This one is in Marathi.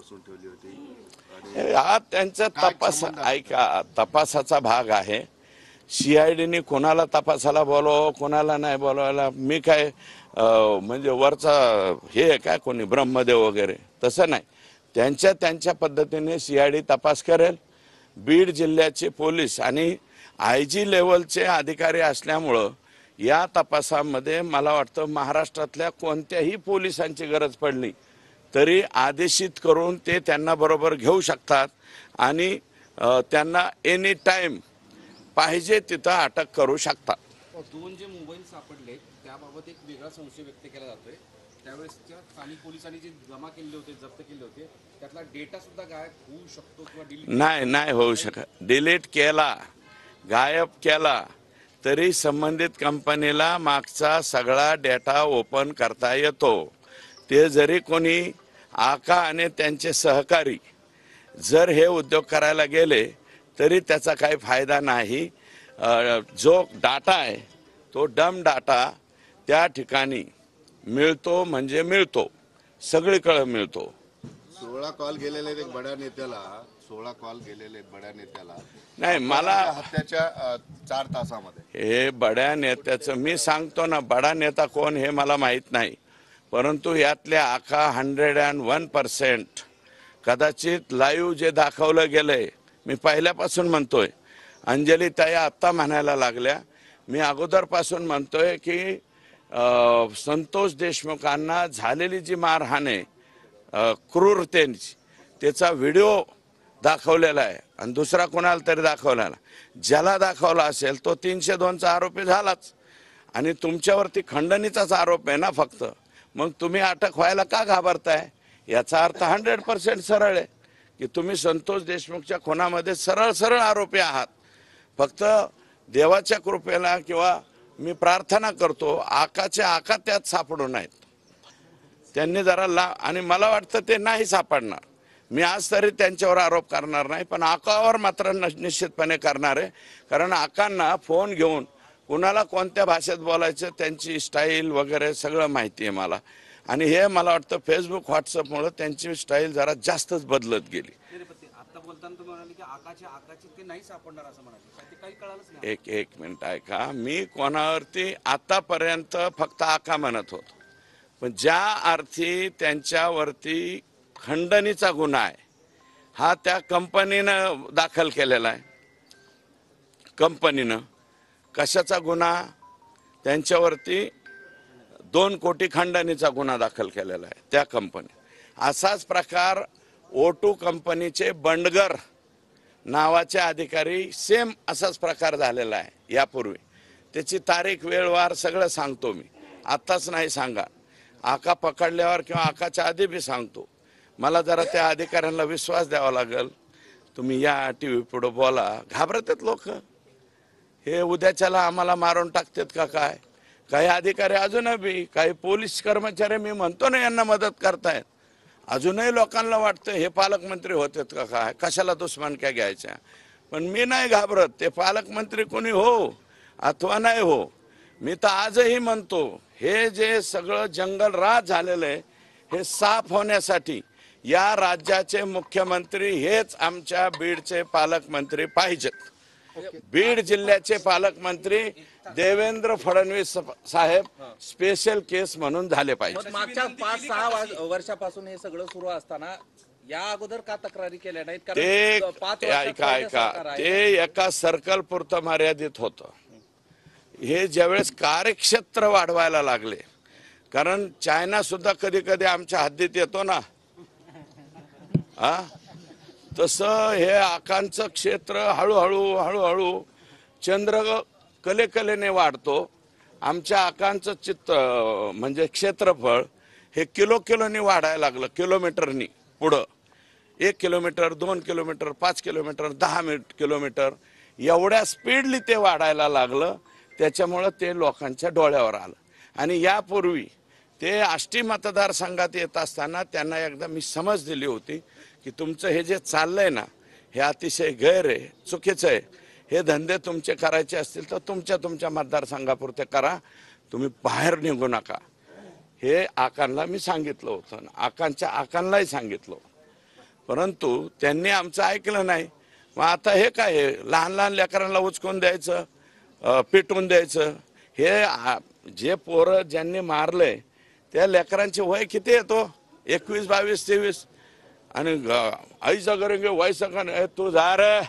बसवून ठेवली होती हा त्यांचा तपास ऐका, तपासाचा भाग आहे. CIDने कोणाला तपासाला बोलव, कोणाला नाही बोलवायला मी काय म्हणजे वरचा हे आहे काय कोणी ब्रह्मदेव वगैरे, तसं नाही. त्यांच्या पद्धतीने CID तपास करेल. बीड जिल्ह्याचे पोलीस आणि IG लेवलचे अधिकारी असल्यामुळं या तपासामध्ये मला वाटतं महाराष्ट्रातल्या कोणत्याही पोलिसांची गरज पडली तरी आदेशित करून ते त्यांना बरोबर घेऊ शकतात आणि त्यांना एनी टाइम पाहिजे तिथं अटक करू शकतात. दोन जे मोबाईल सापडले त्याबाबत एक वेगळा संशय व्यक्त केला जातोय. त्यावेळेसच्या स्थानिक पोलिसांनी जे जमा केले होते, जप्त केले होते, त्यातला डेटा सुद्धा गायब होऊ शकतो किंवा डिलीट नाही होऊ शकत. डिलीट केला, गायब केला तरी संबंधित कंपनीला मागचा सगळा डेटा ओपन करता येतो. ते जरी कोणी आका आणि त्यांचे सहकारी जर हे उद्योग करायला गेले तरी त्याचा काही फायदा नाही. जो डाटा आहे तो डम डाटा त्या ठिकाणी मिळतो म्हणजे मिळतो, सगळीकडे मिळतो. 16 कॉल गेलेले एक बड्या नेत्याला, 16 कॉल गेलेले बड्या नेत्याला नाही मला हत्याच्या 4 तासामध्ये. हे बड्या नेत्याचं मी सांगतो ना, बडा नेता कोण हे मला माहीत नाही, परंतु यातले आका 101% कदाचित लाईव्ह जे दाखवलं गेलंय, मी पहिल्यापासून म्हणतोय, अंजली ताई आत्ता म्हणायला लागल्या, मी अगोदरपासून म्हणतोय की संतोष देशमुखांना झालेली जी मारहाण आहे क्रूरतेची, त्याचा व्हिडिओ दाखवलेला आहे आणि दुसरा कोणाला तरी दाखवलेला. ज्याला दाखवला असेल तो 302चा आरोपी झालाच आणि तुमच्यावरती खंडणीचाच आरोप आहे ना फक्त. मग तुम्ही अटक व्हायला का घाबरताय? याचा अर्थ 100% सरळ आहे की तुम्ही संतोष देशमुखच्या खुनामध्ये सरळ आरोपी आहात. फक्त देवाच्या कृपेला किंवा मी प्रार्थना करतो आकाचे आका त्यात सापडू नयेत. त्यांनी जरा आणि मला वाटतं ते नाही सापडणार. मी आज तरी त्यांच्यावर आरोप करणार नाही, पण आकावर मात्र निश्चितपणे करणार आहे. कारण आकांना फोन घेऊन कुणाला कोणत्या भाषेत बोलायचं त्यांची स्टाईल वगैरे सगळं माहिती आहे मला. आणि हे मला वाटतं फेसबुक व्हॉट्सअपमुळे त्यांची स्टाईल जरा जास्तच बदलत गेली. आता बोलताना तुम्ही म्हणाले की आकाचे ते नाही सापडणार असं म्हणाले, ते काही कळालंच नाही. एक मिनिट ऐका, मी कोणावरती आतापर्यंत फक्त आका म्हणत होतो, पण ज्या अर्थी त्यांच्यावरती खंडणीचा गुन्हा आहे हा त्या कंपनीनं दाखल केलेला आहे. कंपनीनं कशाचा गुन्हा? त्यांच्यावरती 2 कोटी खंडणीचा गुन्हा दाखल केलेला आहे त्या कंपनी. असाच प्रकार O2 कंपनीचे बंडगर नावाचे अधिकारी सेम असाच प्रकार झालेला आहे यापूर्वी. त्याची तारीख वेळवार सगळं सांगतो मी, आत्ताच नाही सांगा. आका पकडल्यावर किंवा आकाच्या आधी बी सांगतो. मला जरा त्या अधिकाऱ्यांना विश्वास द्यावा लागेल. तुम्ही या TV पुढे बोला. घाबरतात लोक, हे उद्याच्याला आम्हाला मारून टाकतात का काय? काही अधिकारी अजूनही बी, काही पोलीस कर्मचारी मी म्हणतो ना यांना मदत करतायत, अजूनही लोकांना वाटतं हे पालकमंत्री होतात का काय, कशाला दुश्मनक्या घ्यायच्या. पण मी नाही घाबरत. ते पालकमंत्री कोणी हो अथवा नाही हो, मी तर आजही म्हणतो हे जे सगळं जंगल राज झालेलं आहे हे साफ होण्यासाठी या राज्याचे मुख्यमंत्री हेच आमच्या बीडचे पालकमंत्री पाहिजेत. बीड जिल्ह्याचे पालकमंत्री देवेंद्र फडणवीस साहेब स्पेशल केस म्हणून झाले पाहिजे. मागच्या 5-6 वर्षापासून हे सगळं सुरू असताना या अगोदर का तक्रारी केल्या नाहीत? ते ऐका ते एका सर्कल पुरतं मर्यादित होतं. हे ज्यावेळेस कार्यक्षेत्र वाढवायला लागले, कारण चायना सुद्धा कधी कधी आमच्या हद्दीत येतो ना, तसं हे आकांचं क्षेत्र हळूहळू चंद्र कलेने वाढतो. आमच्या आकांचं चित्र म्हणजे क्षेत्रफळ हे किलोनी वाढायला लागलं, किलोमीटरनी पुढं. 1 किलोमीटर, 2 किलोमीटर, 5 किलोमीटर, 10 किलोमीटर एवढ्या स्पीडली ते वाढायला लागलं. त्याच्यामुळं ते लोकांच्या डोळ्यावर आलं. आणि यापूर्वी ते आष्टी मतदारसंघात येत असताना त्यांना एकदा मी समज दिली होती की तुमचं हे जे चाललंय ना हे अतिशय गैर आहे, चुकीचं आहे. हे धंदे तुमचे करायचे असतील तर तुमच्या मतदारसंघापुरते करा, तुम्ही बाहेर निघू नका. हे आकांना मी सांगितलं होतं, आकांच्या आकांनाही सांगितलं. परंतु त्यांनी आमचं ऐकलं नाही. मग आता हे काय आहे, लहान लहान लेकरांना उचकून द्यायचं, पिटून द्यायचं. हे जे पोरं ज्यांनी मारलंय त्या लेकरांचे वय किती येतो, 21, 22, 23. आणि आईचा करेंगे वैसा का तू जा रे